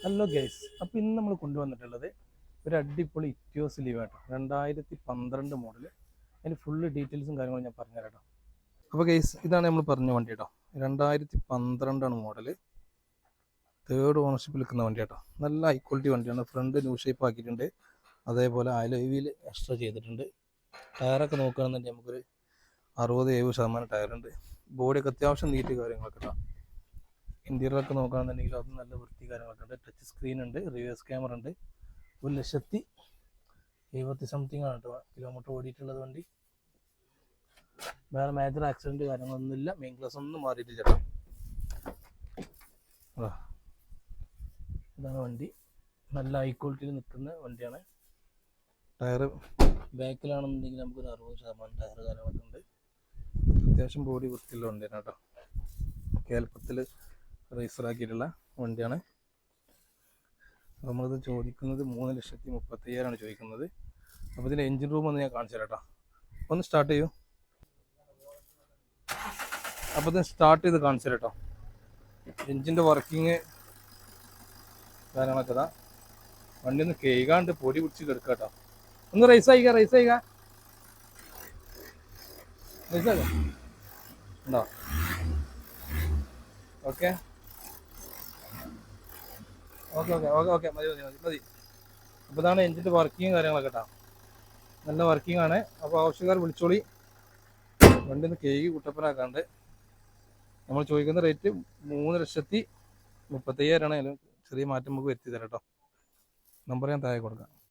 Hello guys, അപ്പോൾ ഇന്ന് നമ്മൾ കൊണ്ടുവന്നിട്ടുള്ളത് ഒരു അടിപൊളി ഇറ്റിയോസ് ലീവ് കേട്ടോ. 2012 മോഡൽ. അതിന് ഫുള്ള് ഡീറ്റെയിൽസും കാര്യങ്ങളും ഞാൻ പറഞ്ഞുതരാം കേട്ടോ. അപ്പോൾ ഗൈസ്, ഇതാണ് നമ്മൾ പറഞ്ഞ വണ്ടി കേട്ടോ. 2012 മോഡല്, തേർഡ് ഓണർഷിപ്പിൽ നിൽക്കുന്ന വണ്ടി കേട്ടോ. നല്ല ഹൈ ക്വാളിറ്റി വണ്ടിയാണ്. ഫ്രണ്ട് ന്യൂ ഷേപ്പ് ആക്കിയിട്ടുണ്ട്. അതേപോലെ അലോയിൽ എക്സ്ട്രാ ചെയ്തിട്ടുണ്ട്. ടയറൊക്കെ നോക്കുകയാണെന്നുണ്ടെങ്കിൽ നമുക്കൊരു 60-70% ടയറുണ്ട്. ബോഡിയൊക്കെ അത്യാവശ്യം നീറ്റ് കാര്യങ്ങളൊക്കെ കേട്ടോ. ഇന്റീരിയറൊക്കെ നോക്കുകയാണെന്നുണ്ടെങ്കിൽ അത് നല്ല വൃത്തി കാര്യങ്ങളൊക്കെ ഉണ്ട്. ടച്ച് സ്ക്രീൻ ഉണ്ട്, റിവേഴ്സ് ക്യാമറ ഉണ്ട്. 1,70,70 സംതിങ് ആണ് കേട്ടോ കിലോമീറ്റർ ഓടിയിട്ടുള്ളത് വണ്ടി. വേറെ മേജർ ആക്സിഡന്റ് കാര്യങ്ങളൊന്നുമില്ല. മെയിൻ ക്ലാസ് ഒന്നും മാറിയിട്ടില്ല ചേട്ടാ. ഇതാണ് വണ്ടി. നല്ല ഹൈ ക്വാളിറ്റിയിൽ നിൽക്കുന്ന വണ്ടിയാണ്. ടയർ ബാക്കിലാണെന്നുണ്ടെങ്കിൽ നമുക്കൊരു 60% ടയർ കാര്യങ്ങളൊക്കെ ഉണ്ട്. അത്യാവശ്യം ബോഡി വൃത്തിയുള്ള വണ്ടിയാണ് കേട്ടോ. കേരളത്തിൽ രജിസ്റ്ററാക്കിയിട്ടുള്ള വണ്ടിയാണ്. നമ്മളിത് ചോദിക്കുന്നത് 3,30,000 ചോദിക്കുന്നത്. അപ്പോൾ ഇതിൻ്റെ എൻജിൻ റൂം ഒന്ന് ഞാൻ കാണിച്ചു തരാം കേട്ടോ. ഒന്ന് സ്റ്റാർട്ട് ചെയ്യൂ. അപ്പോൾ ഇത് സ്റ്റാർട്ട് ചെയ്ത് കാണിച്ചു തരാം കേട്ടോ. എൻജിൻ്റെ വർക്കിങ് കാര്യങ്ങളൊക്കെ ഇതാ. വണ്ടി ഒന്ന് കേൾക്കാണ്ട് പൊടി പിടിച്ച് കിടക്കുക കേട്ടോ. ഒന്ന് റൈസ് ആയിക്ക ഉണ്ടോ? Okay okay okay okay okay മതി മതി മതി മതി. അപ്പോൾ ഇതാണ് എൻജിൻ്റെ വർക്കിങ് കാര്യങ്ങളൊക്കെ കേട്ടോ. നല്ല വർക്കിംഗ് ആണ്. അപ്പോൾ ആവശ്യക്കാർ വിളിച്ചോളി. വണ്ടി ഒന്ന് കേക്ക് കുട്ടപ്പനാക്കാണ്ട്. നമ്മൾ ചോദിക്കുന്ന റേറ്റ് 3,30,000 ആണ്. ചെറിയ മാറ്റം നമുക്ക് വരുത്തി തരാം കേട്ടോ. നമ്പർ ഞാൻ താഴെ കൊടുക്കാം.